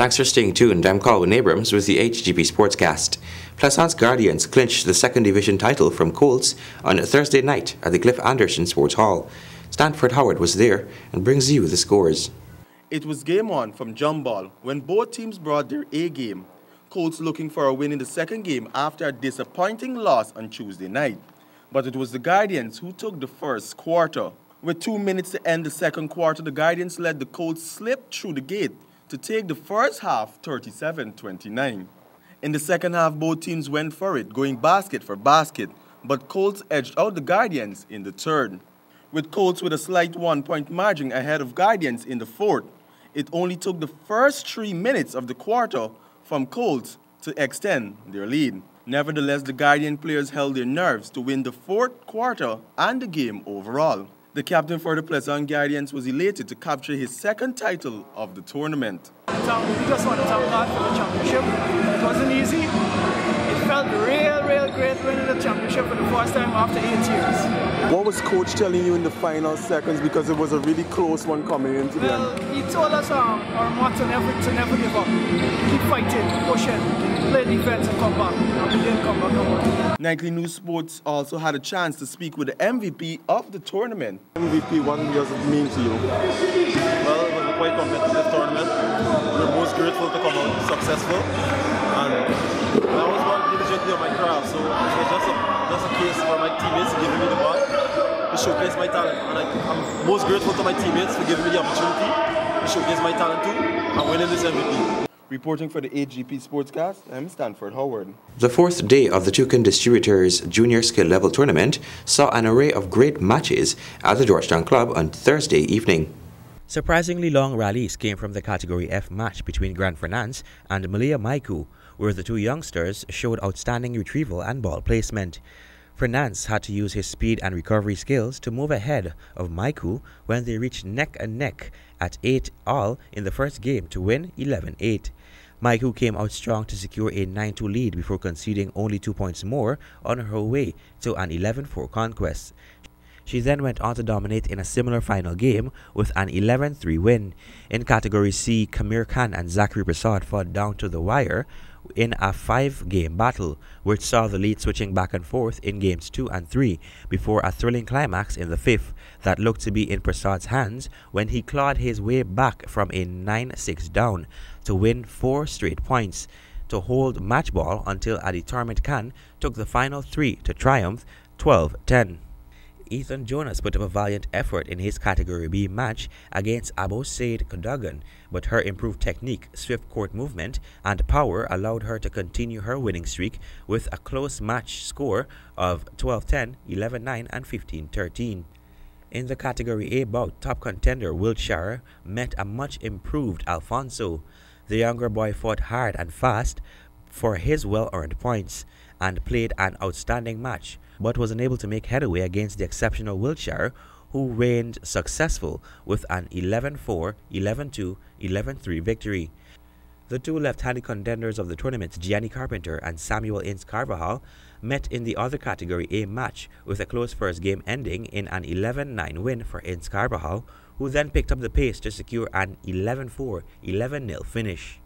Thanks for staying tuned. I'm Colin Abrams with the Hgp Sportscast. Plaisance Guardians clinched the second division title from Colts on Thursday night at the Cliff Anderson Sports Hall. Stanford Howard was there and brings you the scores. It was game on from jump ball when both teams brought their A game. Colts looking for a win in the second game after a disappointing loss on Tuesday night. But it was the Guardians who took the first quarter. With 2 minutes to end the second quarter, the Guardians let the Colts slip through the gate to take the first half 37-29. In the second half, both teams went for it, going basket for basket, but Colts edged out the Guardians in the third. With Colts with a slight 1-point margin ahead of Guardians in the fourth, it only took the first 3 minutes of the quarter from Colts to extend their lead. Nevertheless, the Guardian players held their nerves to win the fourth quarter and the game overall. The captain for the Plaisance Guardians was elated to capture his second title of the tournament. We just want to thank God for the championship. It wasn't easy. It felt real great winning the championship for the first time after 8 years. What was coach telling you in the final seconds, because it was a really close one coming into the end? He told us our motto to never give up. Keep fighting, pushing, play defense and come back. And we did come back. Nightly News Sports also had a chance to speak with the MVP of the tournament. MVP, what does it mean to you? Well, it was a quite competitive tournament. We're most grateful to come out successful. And I was working diligently on my craft, so it was just a case for my teammates giving me the ball to showcase my talent. And I'm most grateful to my teammates for giving me the opportunity to showcase my talent too and winning this MVP. Reporting for the Hgp Sportscast, I'm Stanford Howard. The fourth day of the Toucan Distributors Junior Skill Level Tournament saw an array of great matches at the Georgetown Club on Thursday evening. Surprisingly long rallies came from the Category F match between Grand Fernance and Malia Maiku, where the two youngsters showed outstanding retrieval and ball placement. Fernance had to use his speed and recovery skills to move ahead of Maiku when they reached neck and neck at 8-all in the first game to win 11-8. Maiku came out strong to secure a 9-2 lead before conceding only 2 points more on her way to an 11-4 conquest. She then went on to dominate in a similar final game with an 11-3 win. In Category C, Kamir Khan and Zachary Prasad fought down to the wire in a 5-game battle, which saw the lead switching back and forth in games 2 and 3 before a thrilling climax in the 5th that looked to be in Prasad's hands when he clawed his way back from a 9-6 down to win 4 straight points to hold match ball until a determined Khan took the final 3 to triumph 12-10. Ethan Jonas put up a valiant effort in his Category B match against Abo Said Cadogan, but her improved technique, swift court movement, and power allowed her to continue her winning streak with a close match score of 12-10, 11-9, and 15-13. In the Category A bout, top contender Wiltshire met a much improved Alfonso. The younger boy fought hard and fast for his well-earned points and played an outstanding match, but was unable to make headway against the exceptional Wiltshire, who reigned successful with an 11-4, 11-2, 11-3 victory. The two left-handed contenders of the tournament, Gianni Carpenter and Samuel Ince Carvajal, met in the other Category A match with a close first game ending in an 11-9 win for Ince Carvajal, who then picked up the pace to secure an 11-4, 11-0 finish.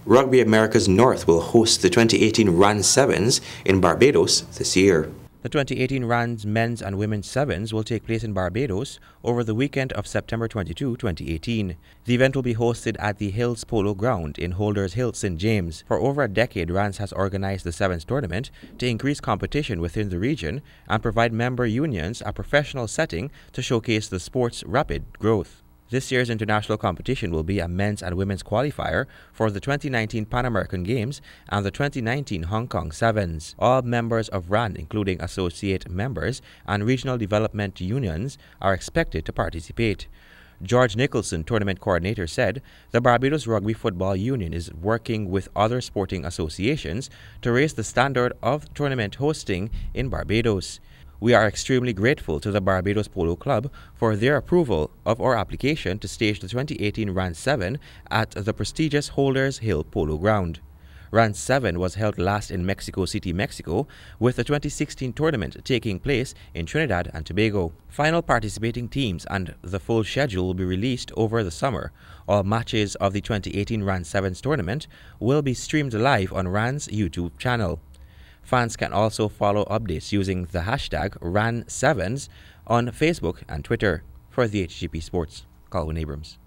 Rugby Americas North will host the 2018 RAN Sevens in Barbados this year. The 2018 RAN's men's and women's sevens will take place in Barbados over the weekend of September 22, 2018. The event will be hosted at the Hills Polo Ground in Holders Hill, St. James. For over a decade, RANS has organized the sevens tournament to increase competition within the region and provide member unions a professional setting to showcase the sport's rapid growth. This year's international competition will be a men's and women's qualifier for the 2019 Pan American Games and the 2019 Hong Kong Sevens. All members of RAN, including associate members and regional development unions, are expected to participate. George Nicholson, tournament coordinator, said the Barbados Rugby Football Union is working with other sporting associations to raise the standard of tournament hosting in Barbados. We are extremely grateful to the Barbados Polo Club for their approval of our application to stage the 2018 RAN 7 at the prestigious Holders Hill Polo Ground. Round 7 was held last in Mexico City, Mexico, with the 2016 tournament taking place in Trinidad and Tobago. Final participating teams and the full schedule will be released over the summer. All matches of the 2018 Round 7's tournament will be streamed live on RAN's YouTube channel. Fans can also follow updates using the hashtag RAN7s on Facebook and Twitter. For the Hgp Sports, Colwyn Abrams.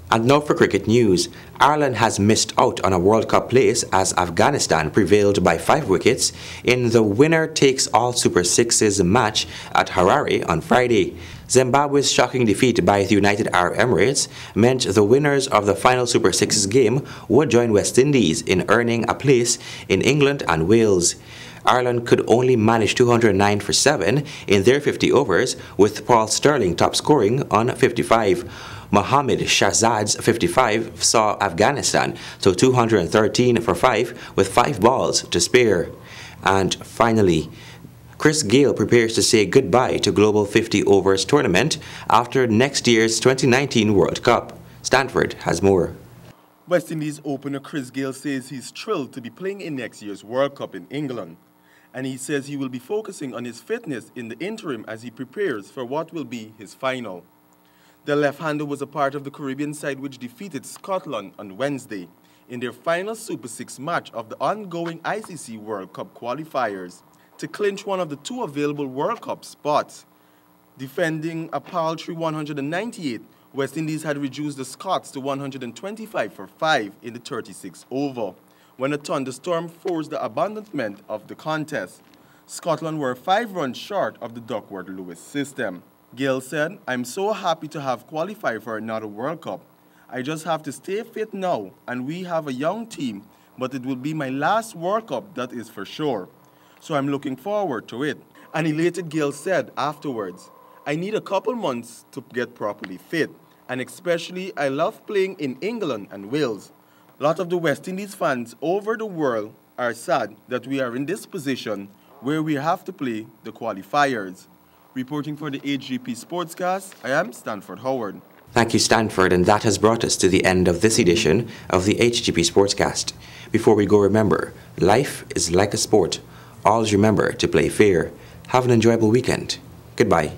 And now for cricket news. Ireland has missed out on a World Cup place as Afghanistan prevailed by 5 wickets in the winner-takes-all Super Sixes match at Harare on Friday. Zimbabwe's shocking defeat by the United Arab Emirates meant the winners of the final Super Sixes game would join West Indies in earning a place in England and Wales. Ireland could only manage 209 for 7 in their 50 overs, with Paul Sterling top scoring on 55. Mohammad Shahzad's 55 saw Afghanistan to 213 for 5 with 5 balls to spare. And finally, Chris Gayle prepares to say goodbye to Global 50 Overs tournament after next year's 2019 World Cup. Stanford has more. West Indies opener Chris Gayle says he's thrilled to be playing in next year's World Cup in England. And he says he will be focusing on his fitness in the interim as he prepares for what will be his final. The left-hander was a part of the Caribbean side which defeated Scotland on Wednesday in their final Super 6 match of the ongoing ICC World Cup qualifiers to clinch one of the 2 available World Cup spots. Defending a paltry 198, West Indies had reduced the Scots to 125 for 5 in the 36th over, when a thunderstorm forced the abandonment of the contest. Scotland were 5 runs short of the Duckworth-Lewis system. Gayle said, "I'm so happy to have qualified for another World Cup. I just have to stay fit now, and we have a young team, but it will be my last World Cup, that is for sure. So I'm looking forward to it." An elated Gayle said afterwards, "I need a couple months to get properly fit, and especially I love playing in England and Wales. A lot of the West Indies fans over the world are sad that we are in this position where we have to play the qualifiers." Reporting for the Hgp Sportscast, I am Stanford Howard. Thank you, Stanford, and that has brought us to the end of this edition of the Hgp Sportscast. Before we go, remember, life is like a sport. Always remember to play fair. Have an enjoyable weekend. Goodbye.